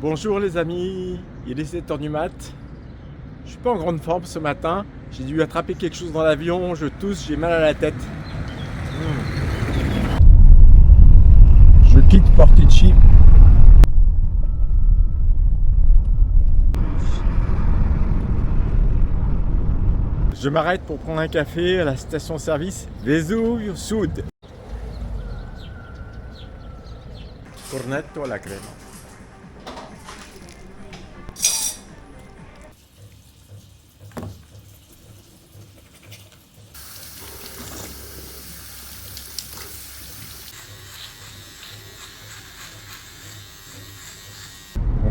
Bonjour les amis, il est 7h du mat. Je suis pas en grande forme ce matin. J'ai dû attraper quelque chose dans l'avion, je tousse, j'ai mal à la tête. Je quitte Portici. Je m'arrête pour prendre un café à la station-service Vesuvio Sud. Cornetto alla crema.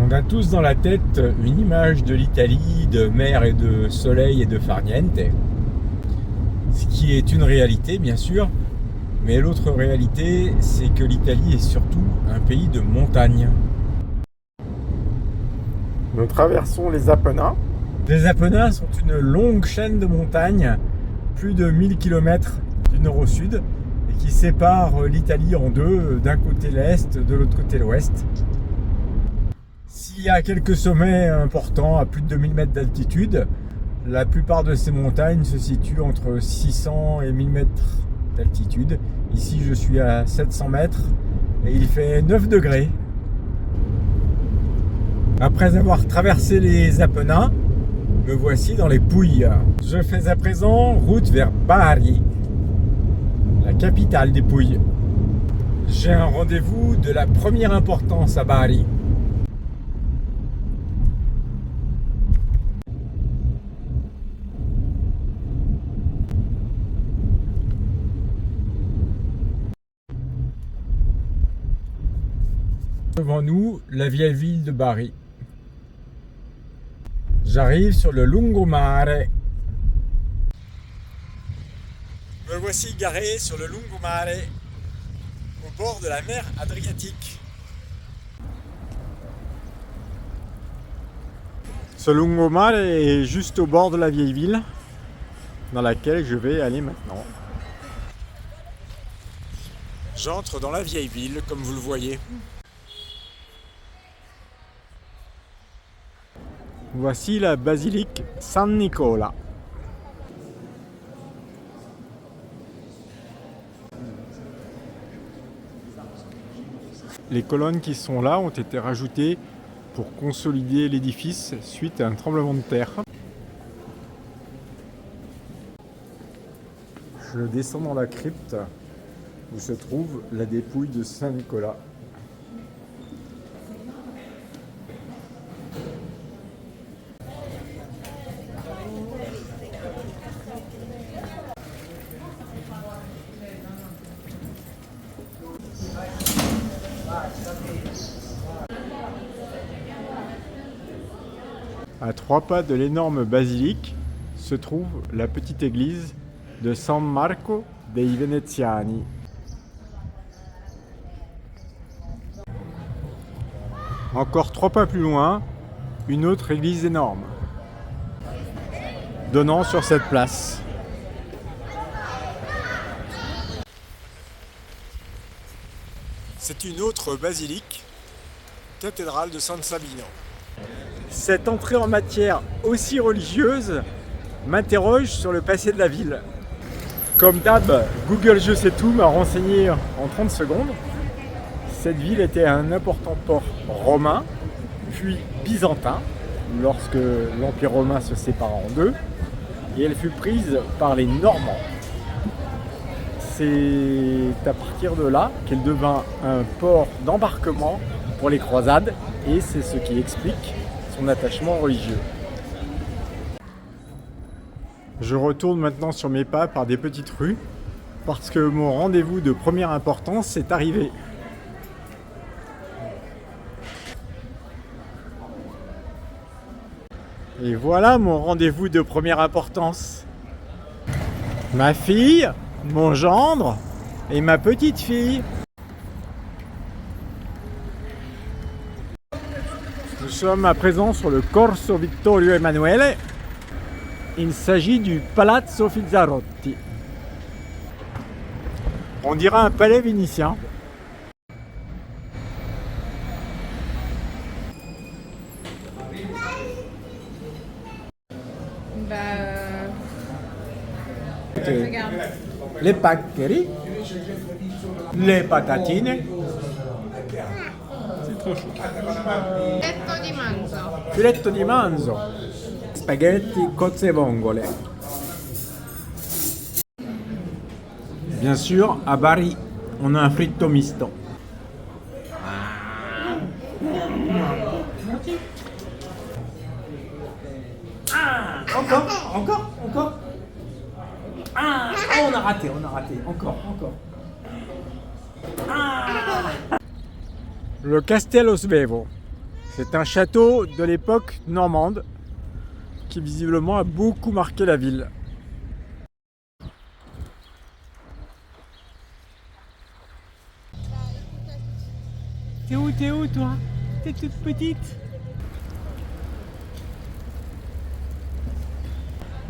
On a tous dans la tête une image de l'Italie, de mer et de soleil et de farniente. Ce qui est une réalité, bien sûr. Mais l'autre réalité, c'est que l'Italie est surtout un pays de montagne. Nous traversons les Apennins. Les Apennins sont une longue chaîne de montagnes, plus de 1000 km du nord au sud, et qui sépare l'Italie en deux, d'un côté l'est, de l'autre côté l'ouest. S'il y a quelques sommets importants à plus de 2000 mètres d'altitude, la plupart de ces montagnes se situent entre 600 et 1000 mètres d'altitude. Ici, je suis à 700 mètres et il fait 9 degrés. Après avoir traversé les Apennins, me voici dans les Pouilles. Je fais à présent route vers Bari, la capitale des Pouilles. J'ai un rendez-vous de la première importance à Bari. Devant nous, la vieille ville de Bari. J'arrive sur le Lungomare. Me voici garé sur le Lungomare, au bord de la mer Adriatique. Ce Lungomare est juste au bord de la vieille ville, dans laquelle je vais aller maintenant. J'entre dans la vieille ville, comme vous le voyez. Voici la basilique San Nicola. Les colonnes qui sont là ont été rajoutées pour consolider l'édifice suite à un tremblement de terre. Je descends dans la crypte où se trouve la dépouille de Saint Nicolas. À 3 pas de l'énorme basilique se trouve la petite église de San Marco dei Veneziani. Encore 3 pas plus loin, une autre église énorme, donnant sur cette place. C'est une autre basilique, cathédrale de San Sabino. Cette entrée en matière aussi religieuse m'interroge sur le passé de la ville. Comme d'hab, Google Je sais tout m'a renseigné en 30 secondes. Cette ville était un important port romain, puis byzantin, lorsque l'Empire romain se sépara en deux, et elle fut prise par les Normands. C'est à partir de là qu'elle devint un port d'embarquement pour les croisades, et c'est ce qui explique son attachement religieux. Je retourne maintenant sur mes pas par des petites rues parce que mon rendez-vous de première importance est arrivé. Et voilà mon rendez-vous de première importance. Ma fille, mon gendre et ma petite fille. Nous sommes à présent sur le Corso Vittorio Emanuele. Il s'agit du Palazzo Fizzarotti. On dirait un palais vénitien. les paccheri, les patatine. C'est trop chaud. Filetto di manzo. Filetto di manzo, spaghetti, cozze e vongole. Bien sûr, à Bari, on a un fritto misto. Encore. Ah, oh, on a raté, encore. Le Castello Svevo, c'est un château de l'époque normande qui visiblement a beaucoup marqué la ville. T'es où toi? T'es toute petite.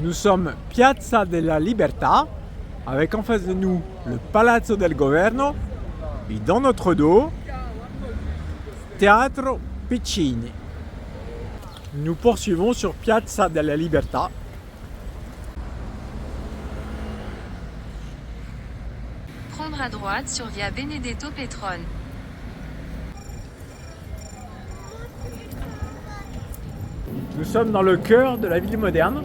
Nous sommes Piazza della Libertà, avec en face de nous le Palazzo del Governo, et dans notre dos, Teatro Piccini. Nous poursuivons sur Piazza della Libertà. Prendre à droite sur Via Benedetto Petrone. Nous sommes dans le cœur de la ville moderne.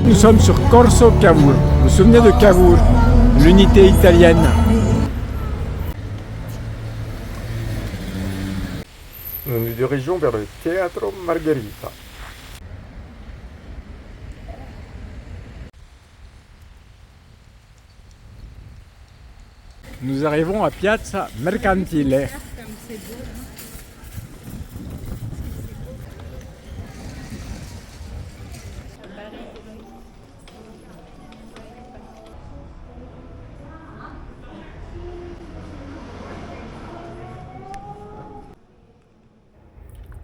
Nous sommes sur Corso Cavour. Vous vous souvenez de Cavour, l'unité italienne? Nous nous dirigeons vers le Teatro Margherita. Nous arrivons à Piazza Mercantile.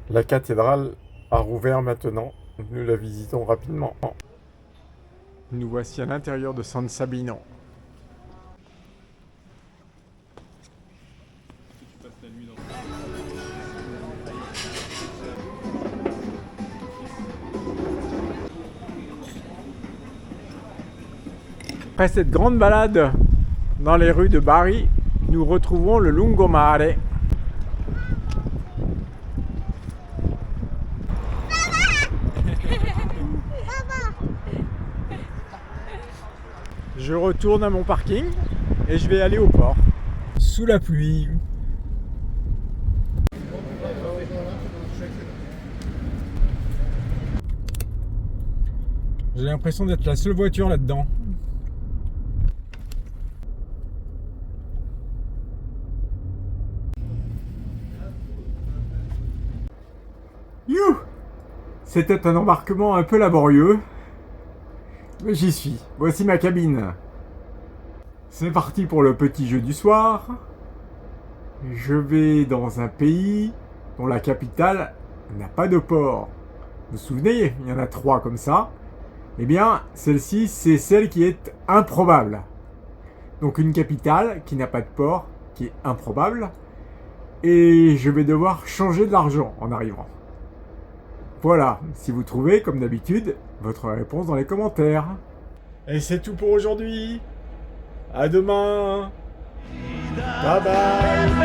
La cathédrale a rouvert maintenant, nous la visitons rapidement. Nous voici à l'intérieur de San Sabino. Après cette grande balade dans les rues de Bari, nous retrouvons le Lungomare. Je retourne à mon parking et je vais aller au port. Sous la pluie. J'ai l'impression d'être la seule voiture là-dedans. Youh! C'était un embarquement un peu laborieux. Mais j'y suis. Voici ma cabine. C'est parti pour le petit jeu du soir. Je vais dans un pays dont la capitale n'a pas de port. Vous vous souvenez, il y en a 3 comme ça. Eh bien, celle-ci, c'est celle qui est improbable. Donc une capitale qui n'a pas de port, qui est improbable. Et je vais devoir changer de l'argent en arrivant. Voilà, si vous trouvez, comme d'habitude, votre réponse dans les commentaires. Et c'est tout pour aujourd'hui. À demain. Bye bye.